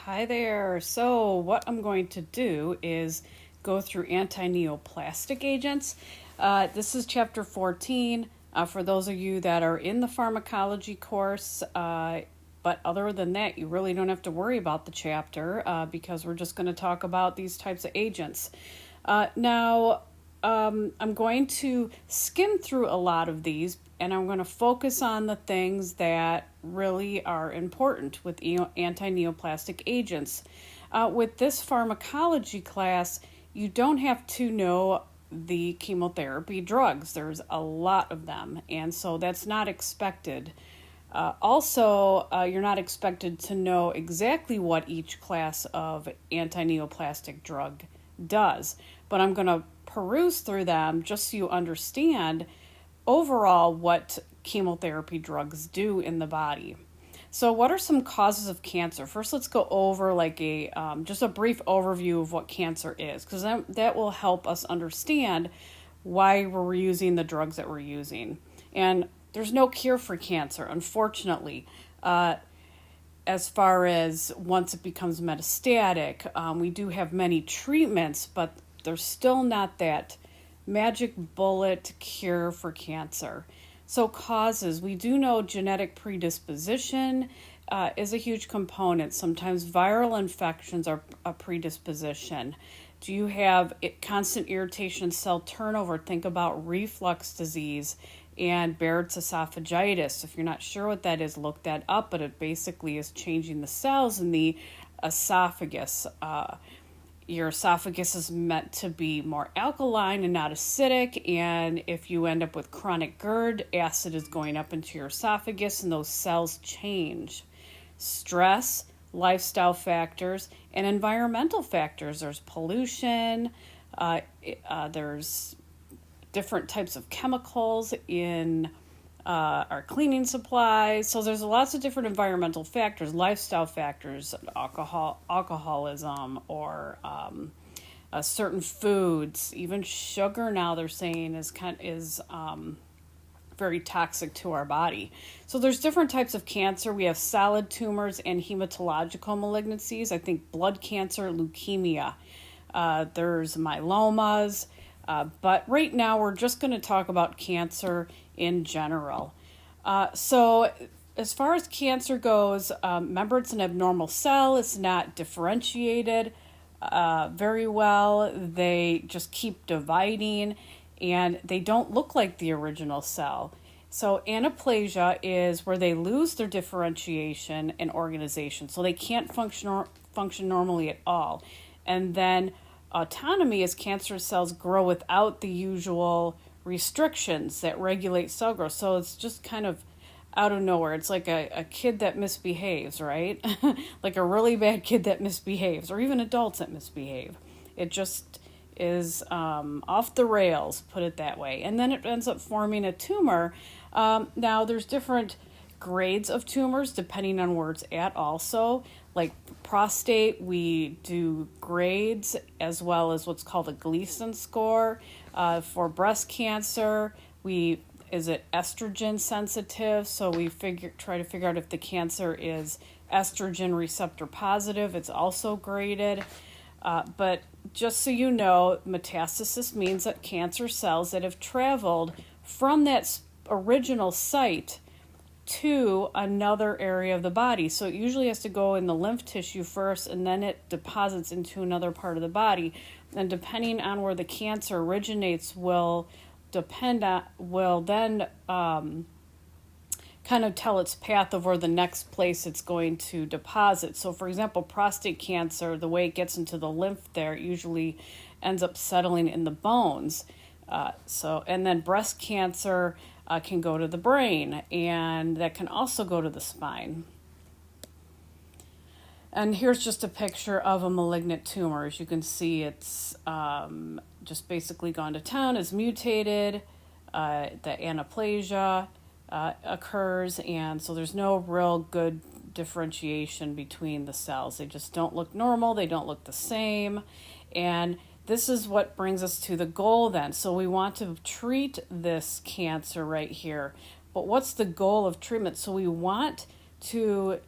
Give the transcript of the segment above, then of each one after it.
Hi there. So what I'm going to do is go through anti-neoplastic agents. This is chapter 14 for those of you that are in the pharmacology course. But other than that, you really don't have to worry about the chapter because we're just going to talk about these types of agents. Now, I'm going to skim through a lot of these, and I'm going to focus on the things that really are important with anti-neoplastic agents. With this pharmacology class, you don't have to know the chemotherapy drugs. There's a lot of them, and so that's not expected. Also, you're not expected to know exactly what each class of anti-neoplastic drug does, but I'm going to peruse through them just so you understand overall what chemotherapy drugs do in the body. So what are some causes of cancer? First, let's go over just a brief overview of what cancer is, because that will help us understand why we're using the drugs that we're using. And there's no cure for cancer, unfortunately. As far as once it becomes metastatic, we do have many treatments, but there's still not that magic bullet cure for cancer. So causes, we do know genetic predisposition is a huge component. Sometimes viral infections are a predisposition. Do you have constant irritation, cell turnover? Think about reflux disease and Barrett's esophagitis. If you're not sure what that is, look that up, but it basically is changing the cells in the esophagus. Your esophagus is meant to be more alkaline and not acidic, and if you end up with chronic GERD, acid is going up into your esophagus and those cells change. Stress, lifestyle factors, and environmental factors. There's pollution, there's different types of chemicals in our cleaning supplies. So there's lots of different environmental factors, lifestyle factors, alcoholism, or certain foods. Even sugar now they're saying is very toxic to our body. So there's different types of cancer. We have solid tumors and hematological malignancies. I think blood cancer, leukemia. There's myelomas. But right now we're just going to talk about cancer in general. So as far as cancer goes, remember it's an abnormal cell. It's not differentiated very well. They just keep dividing and they don't look like the original cell. So anaplasia is where they lose their differentiation and organization. So they can't function normally at all. And then autonomy is cancer cells grow without the usual restrictions that regulate cell growth. So it's just kind of out of nowhere. It's like a kid that misbehaves, right? Like a really bad kid that misbehaves, or even adults that misbehave. It just is off the rails, put it that way. And then it ends up forming a tumor. Now, there's different grades of tumors depending on where it's at also. Like prostate, we do grades as well as what's called a Gleason score. For breast cancer, is it estrogen sensitive? So we try to figure out if the cancer is estrogen receptor positive. It's also graded. But just so you know, metastasis means that cancer cells that have traveled from that original site to another area of the body. So it usually has to go in the lymph tissue first, and then it deposits into another part of the body. And depending on where the cancer originates will then kind of tell its path of where the next place it's going to deposit. So for example, prostate cancer, the way it gets into the lymph there, it usually ends up settling in the bones. And then breast cancer can go to the brain, and that can also go to the spine. And here's just a picture of a malignant tumor. As you can see, it's just basically gone to town, is mutated, the anaplasia occurs, and so there's no real good differentiation between the cells. They just don't look normal, they don't look the same, and this is what brings us to the goal then. So we want to treat this cancer right here, but what's the goal of treatment? So we want to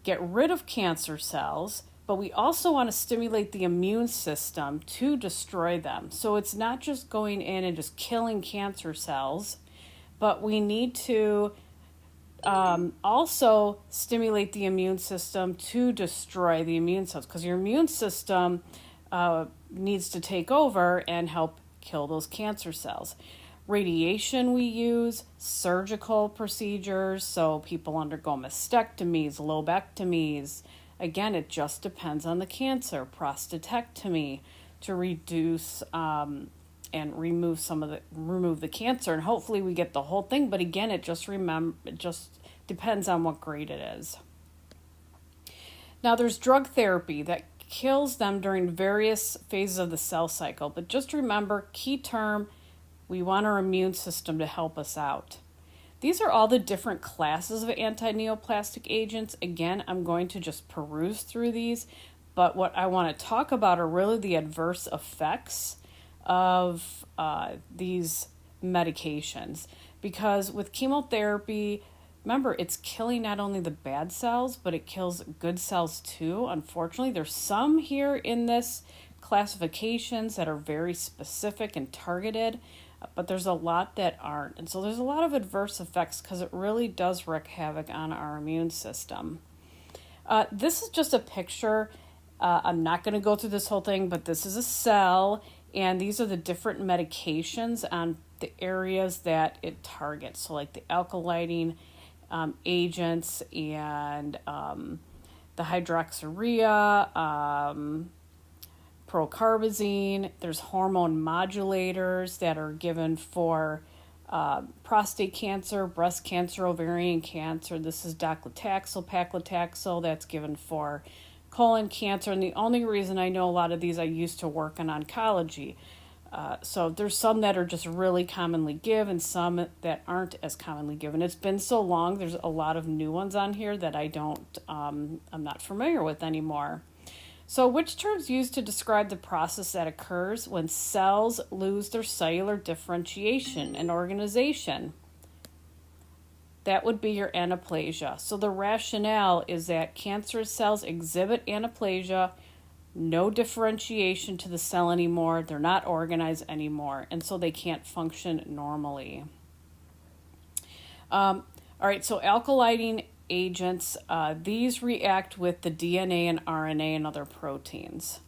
get rid of cancer cells but we also want to stimulate the immune system to destroy them. So it's not just going in and just killing cancer cells, but we need to also stimulate the immune system to destroy the immune cells, because your immune system needs to take over and help kill those cancer cells. Radiation we use, surgical procedures, so people undergo mastectomies, lobectomies. Again, it just depends on the cancer. Prostatectomy to reduce and remove the cancer, and hopefully we get the whole thing. But again, it just depends on what grade it is. Now, there's drug therapy that kills them during various phases of the cell cycle. But just remember, key term, we want our immune system to help us out. These are all the different classes of anti-neoplastic agents. Again, I'm going to just peruse through these, but what I want to talk about are really the adverse effects of these medications. Because with chemotherapy, remember, it's killing not only the bad cells, but it kills good cells too. Unfortunately, there's some here in this classifications that are very specific and targeted, but there's a lot that aren't. And so there's a lot of adverse effects because it really does wreak havoc on our immune system. This is just a picture. I'm not going to go through this whole thing, but this is a cell, and these are the different medications on the areas that it targets. So like the alkaline agents and the hydroxyurea, procarbazine. There's hormone modulators that are given for prostate cancer, breast cancer, ovarian cancer. This is docetaxel, paclitaxel, that's given for colon cancer. And the only reason I know a lot of these, I used to work in oncology. So there's some that are just really commonly given, some that aren't as commonly given. It's been so long, there's a lot of new ones on here that I'm not familiar with anymore. So which terms used to describe the process that occurs when cells lose their cellular differentiation and organization? That would be your anaplasia. So the rationale is that cancerous cells exhibit anaplasia, no differentiation to the cell anymore, they're not organized anymore, and so they can't function normally. All right, so alkaline agents, these react with the DNA and RNA and other proteins.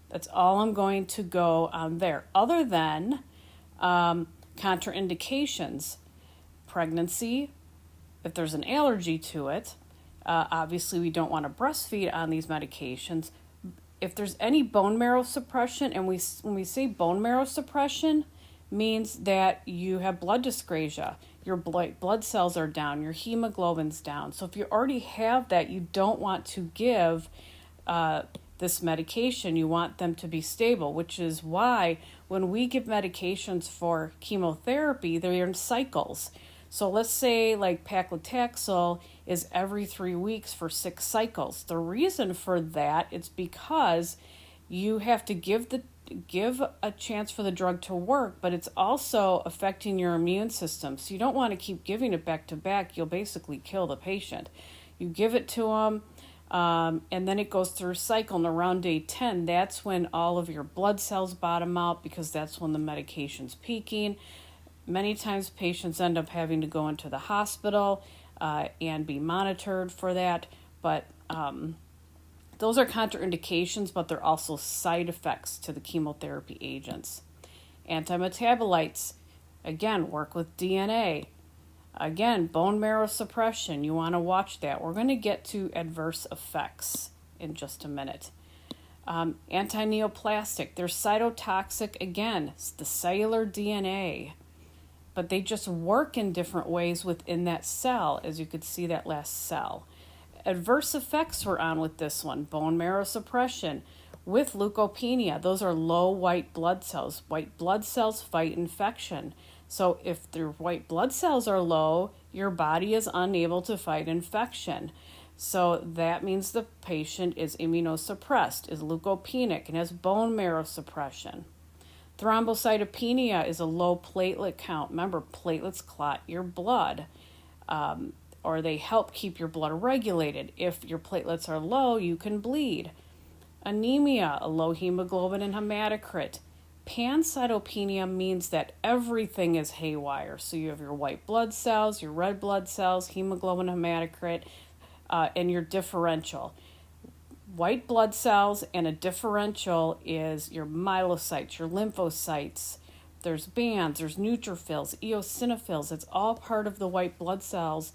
That's all I'm going to go on there. Other than contraindications, pregnancy, if there's an allergy to it, obviously we don't want to breastfeed on these medications. If there's any bone marrow suppression, and when we say bone marrow suppression, means that you have blood dyscrasia, your blood cells are down, your hemoglobin's down. So if you already have that, you don't want to give this medication. You want them to be stable, which is why when we give medications for chemotherapy, they're in cycles. So let's say like paclitaxel is every 3 weeks for 6 cycles. The reason for that is because you have to give a chance for the drug to work, but it's also affecting your immune system. So you don't want to keep giving it back to back. You'll basically kill the patient. You give it to them, and then it goes through a cycle. And around day 10, that's when all of your blood cells bottom out, because that's when the medication's peaking. Many times patients end up having to go into the hospital and be monitored for that. But those are contraindications, but they're also side effects to the chemotherapy agents. Antimetabolites, again, work with DNA. Again, bone marrow suppression, you want to watch that. We're going to get to adverse effects in just a minute. Anti-neoplastic, they're cytotoxic, again, it's the cellular DNA. But they just work in different ways within that cell, as you could see that last cell. Adverse effects were on with this one. Bone marrow suppression with leukopenia. Those are low white blood cells. White blood cells fight infection. So if the white blood cells are low, your body is unable to fight infection. So that means the patient is immunosuppressed, is leukopenic, and has bone marrow suppression. Thrombocytopenia is a low platelet count. Remember, platelets clot your blood. Or they help keep your blood regulated. If your platelets are low, you can bleed. Anemia, a low hemoglobin and hematocrit. Pancytopenia means that everything is haywire. So you have your white blood cells, your red blood cells, hemoglobin, hematocrit, and your differential. White blood cells and a differential is your myelocytes, your lymphocytes. There's bands, there's neutrophils, eosinophils. It's all part of the white blood cells.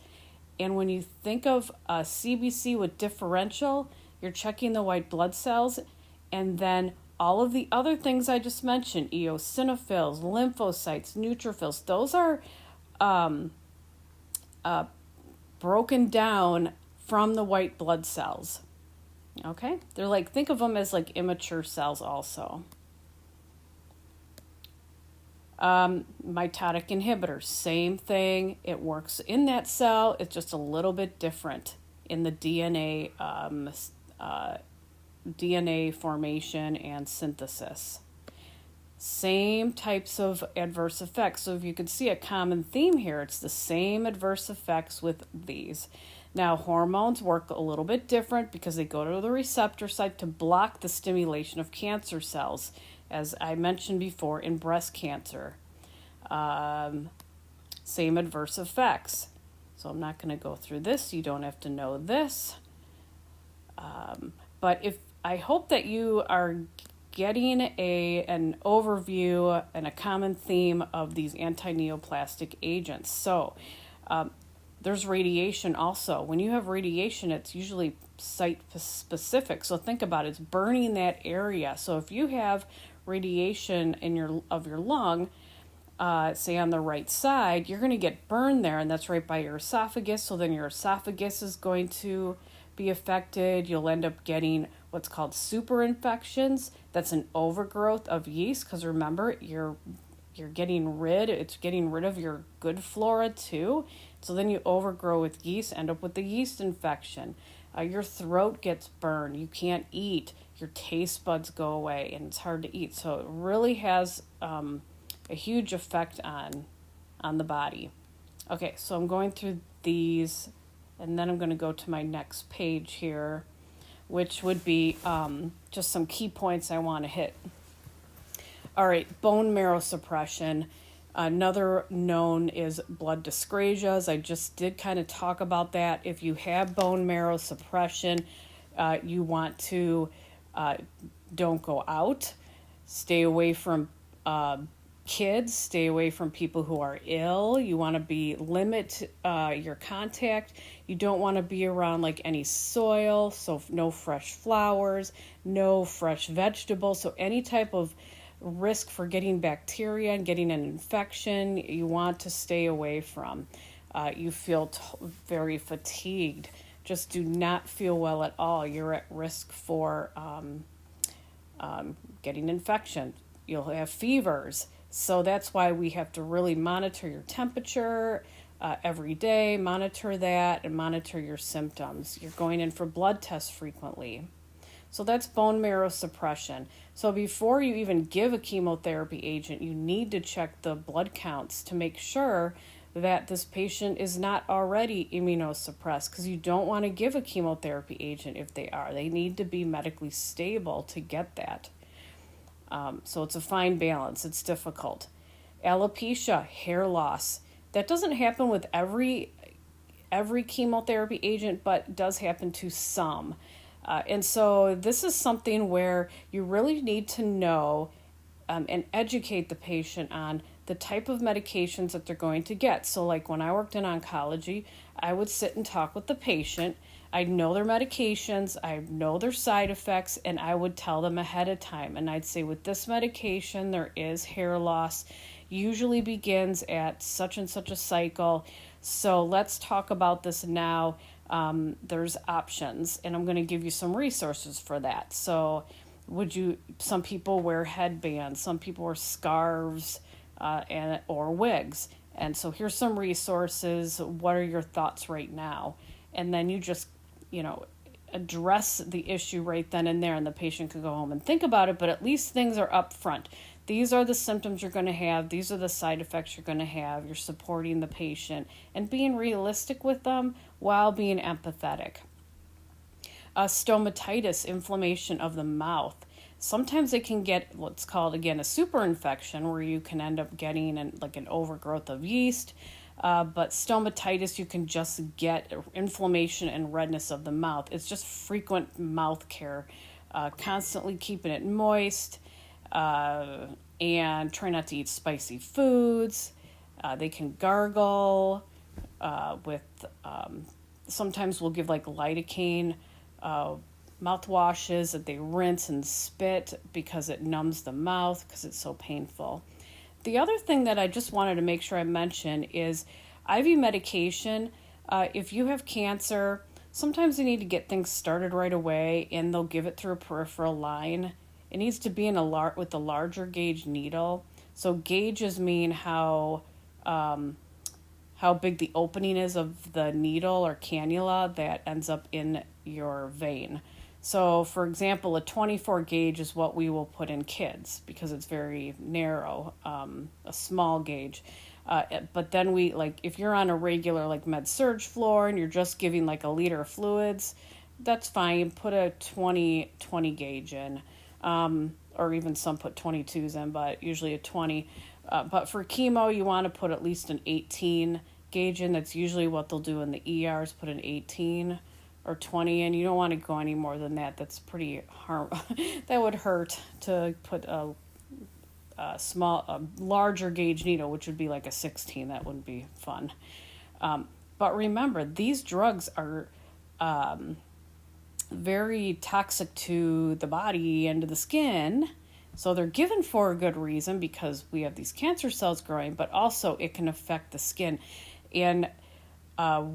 And when you think of a CBC with differential, you're checking the white blood cells, and then all of the other things I just mentioned, eosinophils, lymphocytes, neutrophils, those are broken down from the white blood cells. Okay? They're like, think of them as like immature cells also. Mitotic inhibitors, same thing. It works in that cell. It's just a little bit different in the DNA formation and synthesis. Same types of adverse effects. So if you can see a common theme here, it's the same adverse effects with these. Now, hormones work a little bit different because they go to the receptor site to block the stimulation of cancer cells, as I mentioned before in breast cancer. Same adverse effects. So I'm not going to go through this. You don't have to know this. But I hope that you are getting an overview and a common theme of these anti-neoplastic agents. So there's radiation also. When you have radiation, it's usually site specific. So think about it. It's burning that area. So if you have radiation of your lung, say on the right side, you're going to get burned there, and that's right by your esophagus. So then your esophagus is going to be affected. You'll end up getting what's called superinfections. That's an overgrowth of yeast, because remember, it's getting rid of your good flora too. So then you overgrow with yeast, end up with the yeast infection. Your throat gets burned. You can't eat. Your taste buds go away, and it's hard to eat. So it really has a huge effect on the body. Okay, so I'm going through these, and then I'm going to go to my next page here, which would be just some key points I want to hit. All right, bone marrow suppression. Another known is blood dyscrasias. I just did kind of talk about that. If you have bone marrow suppression, you want to don't go out. Stay away from kids. Stay away from people who are ill. You want to limit your contact. You don't want to be around like any soil, so no fresh flowers, no fresh vegetables. So any type of risk for getting bacteria and getting an infection, you want to stay away from. You feel very fatigued. Just do not feel well at all. You're at risk for getting infection. You'll have fevers. So that's why we have to really monitor your temperature every day, monitor that, and monitor your symptoms. You're going in for blood tests frequently. So that's bone marrow suppression. So before you even give a chemotherapy agent, you need to check the blood counts to make sure that this patient is not already immunosuppressed, because you don't want to give a chemotherapy agent if they are. They need to be medically stable to get that. So it's a fine balance. It's difficult. Alopecia, hair loss. That doesn't happen with every chemotherapy agent, but does happen to some. And so this is something where you really need to know and educate the patient on the type of medications that they're going to get. So like when I worked in oncology, I would sit and talk with the patient. I'd know their medications, I know their side effects, and I would tell them ahead of time. And I'd say, with this medication, there is hair loss, usually begins at such and such a cycle. So let's talk about this now. There's options, and I'm going to give you some resources for that. So some people wear headbands, some people wear scarves or wigs. And so here's some resources. What are your thoughts right now? And then you just, address the issue right then and there, and the patient can go home and think about it, but at least things are up front. These are the symptoms you're going to have. These are the side effects you're going to have. You're supporting the patient and being realistic with them while being empathetic. Stomatitis, inflammation of the mouth. Sometimes it can get what's called, again, a super infection, where you can end up getting an overgrowth of yeast. But stomatitis, you can just get inflammation and redness of the mouth. It's just frequent mouth care, constantly keeping it moist, and try not to eat spicy foods. They can gargle with, sometimes we'll give like lidocaine mouthwashes that they rinse and spit because it numbs the mouth because it's so painful. The other thing that I just wanted to make sure I mention is IV medication. If you have cancer, sometimes you need to get things started right away, and they'll give it through a peripheral line. It needs to be with a larger gauge needle. So gauges mean how big the opening is of the needle or cannula that ends up in your vein. So, for example, a 24 gauge is what we will put in kids because it's very narrow, a small gauge. But then if you're on a regular med-surg floor and you're just giving like a liter of fluids, that's fine. Put a 20 gauge in, or even some put 22s in, but usually a 20. But for chemo, you want to put at least an 18 gauge in. That's usually what they'll do in the ERs, put an 18 or 20 in. You don't want to go any more than that. That's pretty that would hurt to put a larger gauge needle, which would be like a 16. That wouldn't be fun. But remember, these drugs are very toxic to the body and to the skin. So they're given for a good reason because we have these cancer cells growing, but also it can affect the skin. And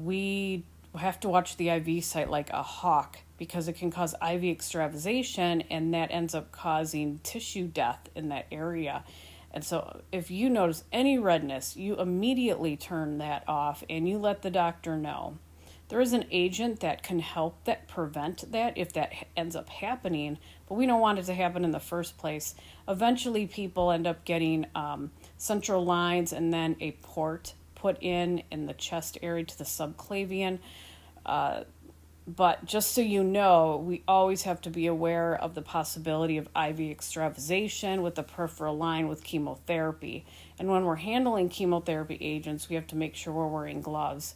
we have to watch the IV site like a hawk because it can cause IV extravasation, and that ends up causing tissue death in that area. And so if you notice any redness, you immediately turn that off and you let the doctor know. There is an agent that can help prevent that if that ends up happening, but we don't want it to happen in the first place. Eventually, people end up getting central lines and then a port put in the chest area to the subclavian. But just so you know, we always have to be aware of the possibility of IV extravasation with the peripheral line with chemotherapy. And when we're handling chemotherapy agents, we have to make sure we're wearing gloves.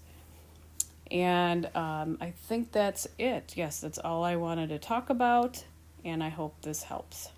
And I think that's it. Yes, that's all I wanted to talk about, and I hope this helps.